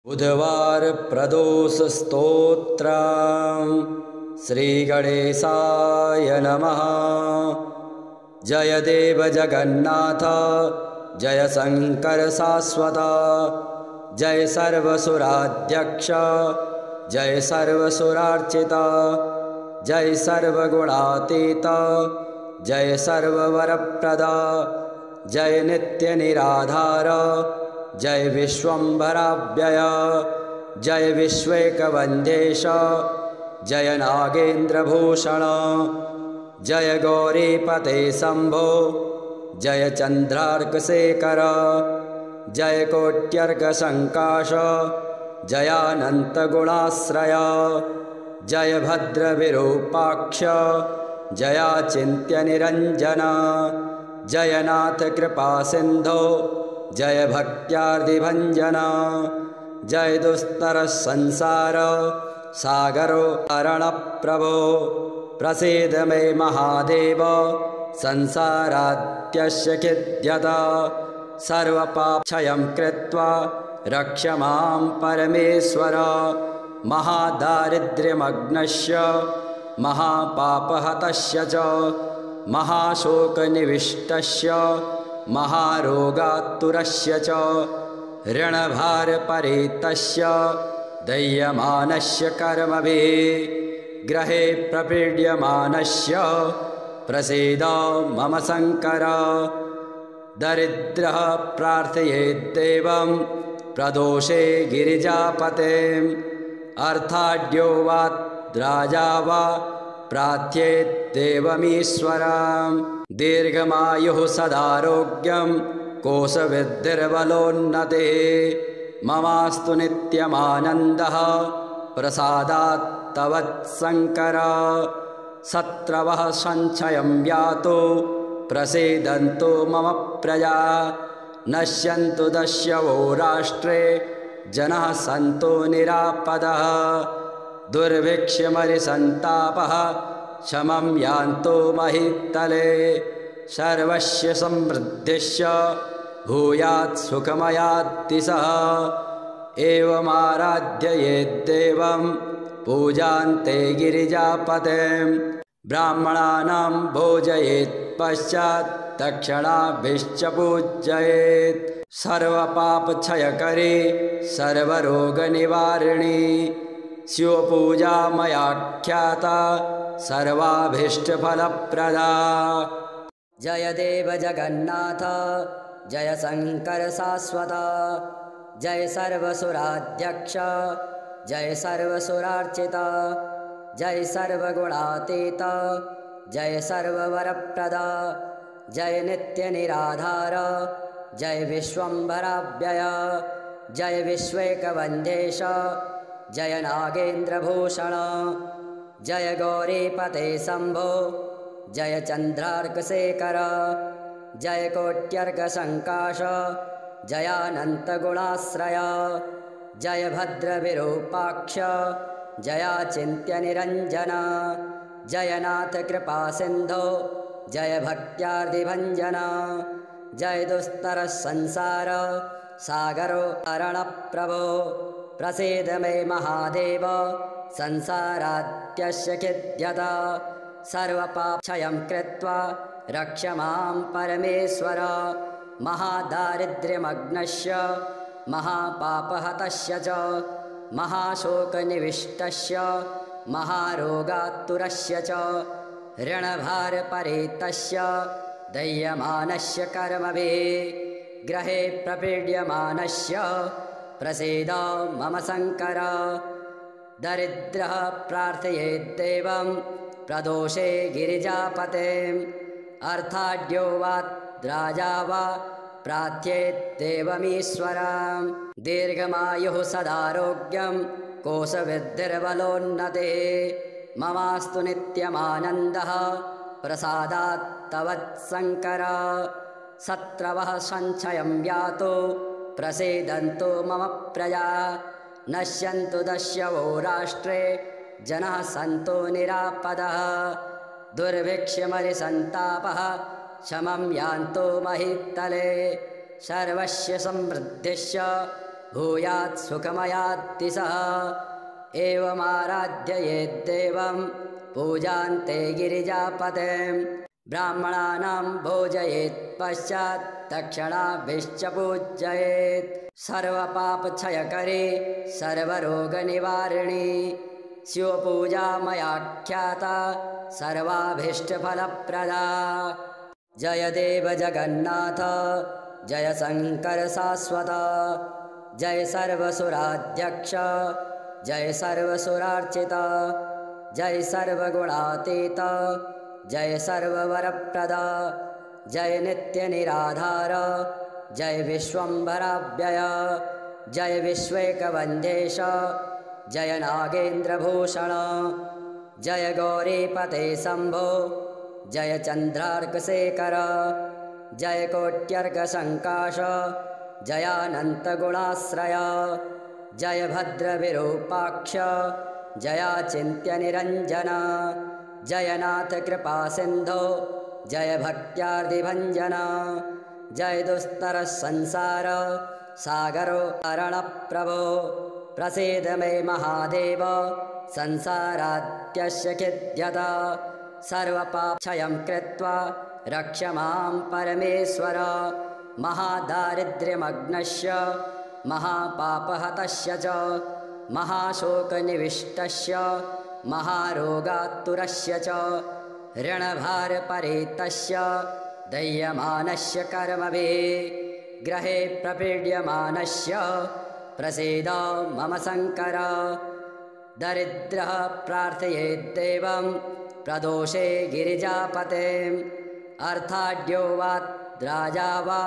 बुधवार प्रदोष स्तोत्र श्री गणेशाय नमः। जय देव जगन्नाथ जय शंकर शाश्वत जय सर्वसुराध्यक्ष जय सर्वसुरार्चित जय सर्वगुणातीत जय सर्ववरप्रद जय नित्य निराधार जय विश्वंभराव्यय जय विश्वैकवंदेश जय नागेन्द्रभूषण जय गौरीपते शंभो जय चंद्रार्कशेखर जय कोट्यर्कसंकाश जयानंतगुणाश्रय जय भद्रविरूपाक्ष जयाचिन्त्य निरंजन जय नाथ कृपा सिंधो जय भक्त्यार्दिभंजन जय दुस्तर संसार सागरो अरणप्रभो प्रसीद मे महादेव संसाराद्यस्य खिद्यता सर्वपापक्षयं कृत्वा रक्ष मां परमेश्वर महादारिद्र्यमग्नस्य महापापहतस्य च महाशोकनिविष्टस्य महारोगातुरस्य च ऋणभारपरितस्य दह्यमानस्य कर्मभिः ग्रहे प्रपीड्यमानस्य प्रसीद मम शंकर दरिद्रः प्रार्थयेद्देवं प्रदोषे गिरिजापते अर्थाढ्यो वा राजा वा प्रार्थ्येद्देवमीश्वरं दीर्घमायुः सदारोग्यं कोशवृद्धिर्बलोन्नतिः ममास्तु नित्यमानन्दः प्रसादात् तवत्शंकर शत्रवः संशयं यातो प्रसीदन्तु मम प्रजा नश्यन्तु दस्यवो राष्ट्रे जनाः सन्तु निरापदः दुर्भिक्षमरिसन्तापः शमं यान्तो महीतले सर्वस्य समृद्धिश्च भूयात् सुखमयाद्दिशः एवमाराध्ययेद्देवं पूजान्ते गिरिजापतिं ब्राह्मणानां भोजयेत् पश्चात् दक्षिणाभिश्च पूजयेत् सर्वपापक्षयकरी सर्वरोगनिवारिणी शिवपूजा मया ख्याता सर्वाभीष्टफलप्रदा। जय देव जगन्नाथ जय शंकर शाश्वत जय सर्वसुराध्यक्ष जय सर्वसुरार्चित जय सर्वगुणातीत जय सर्ववरप्रद जय नित्य निराधार जय विश्वंभराव्यय जय विश्वैकवंदेश जय नागेन्द्रभूषण जय गौरीपते शंभो जय चंद्रार्कशेखर जय कोट्यर्कसंकाश जयानंतगुणाश्रय जय भद्रविरूपाक्ष जयाचिन्त्य निरंजन जय नाथ कृपा सिंधो जय भक्त्यार्दिभंजन जय दुस्तर संसार सागरो अरणप्रभो प्रसीद मे महादेव संसाराद्यस्य खिद्यता सर्वपापक्षयं कृत्वा रक्ष मां परमेश्वर महादारिद्र्यमग्नस्य महापापहतस्य च महाशोकनिविष्टस्य महारोगातुरस्य च ऋणभारपरितस्य दह्यमानस्य कर्मभिः ग्रहे प्रपीड्यमानस्य प्रसीद मम शंकर दरिद्रः प्रार्थयेद्देवं प्रदोषे गिरिजापतिं अर्थाढ्यो वा राजा वा प्रार्थ्येद्देवमीश्वरं दीर्घमायुः सदारोग्यं कोशवृद्धिर्बलोन्नतिः ममास्तु नित्यमानन्दः प्रसादात् तवत्शंकर शत्रवः संशयं यातो प्रसीदन्तु मम प्रजा नश्यन्तु दस्यवो राष्ट्रे जनाः सन्तु निरापदः दुर्भिक्षमरिसन्तापः शमं यान्तो महीतले सर्वस्य समृद्धिश्च भूयात् सुखमयात्तिसः एवमाराध्य यद्देवं पूजान्ते गिरिजापतिं ब्राह्मणानां भोजयेत् पश्चात् दक्षिणाभिश्च पूजयेत् सर्वपापक्षयकरी सर्वरोगनिवारिणी शिवपूजा मयाख्याता सर्वाभीष्टफलप्रदा जय देव जगन्नाथ जय शंकर शाश्वत जय सर्वसुराध्यक्ष जय सर्वसुरार्चित जय सर्वगुणातीत जय सर्ववरप्रद जय नित्यनिराधार जय विश्वम्भराव्यय जय विश्वैकवन्देश जय नागेन्द्रभूषण जय गौरीपते शम्भो जय चन्द्रार्कशेखर जय कोट्यर्कसङ्काश जयानन्तगुणाश्रय जय भद्रविरूपाक्ष जयाचिन्त्यनिरञ्जन जय नाथ कृपासिन्धो जय भक्त्यार्तिभञ्जन जय दुस्तरसंसार सागरो अरणप्रभो प्रसीद मे महादेव संसाराद्यस्य खिद्यत सर्वपापक्षयं कृत्वा रक्ष मां परमेश्वर महादारिद्र्यमग्नस्य महापापहतस्य च महाशोकनिविष्टस्य महारोगातुरस्य च ऋणभारपरीतस्य दह्यमानस्य कर्मभिः ग्रहे प्रपीड्यमानस्य प्रसीद मम शङ्कर दरिद्रः प्रार्थयेद्देवं प्रदोषे गिरिजापतिम् अर्थाढ्यो वा राजा वा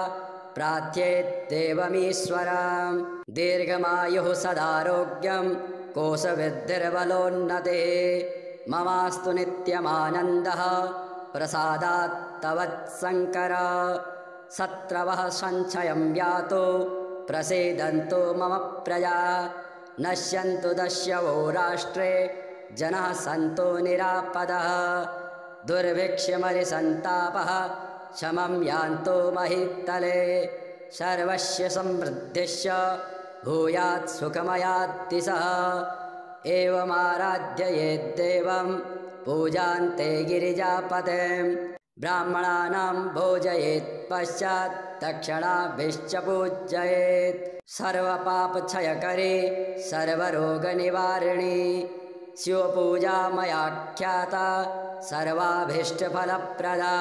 प्रार्थ्येद्देवमीश्वरं दीर्घमायुः सदारोग्यं कोशवृद्धिर्बलोन्नतिः ममास्तु नित्यमानन्दः प्रसादात् तवत्शङ्कर शत्रवः संशयं यातो प्रसीदन्तु मम प्रजा नश्यन्तु दस्यवो राष्ट्रे जनाः सन्तु निरापदः दुर्भिक्षमरिसन्तापः शमं यान्तु महीतले सर्वस्य समृद्धिश्च भूयात् सुखमयात्तिसः एवमाराध्य यद्देवं पूजान्ते गिरिजापतिं ब्राह्मणानां भोजयेत् पश्चात् दक्षिणाभिश्च पूजयेत् सर्वपापक्षयकरी सर्वरोगनिवारिणी शिवपूजा मयाख्याता सर्वाभीष्टफलप्रदा।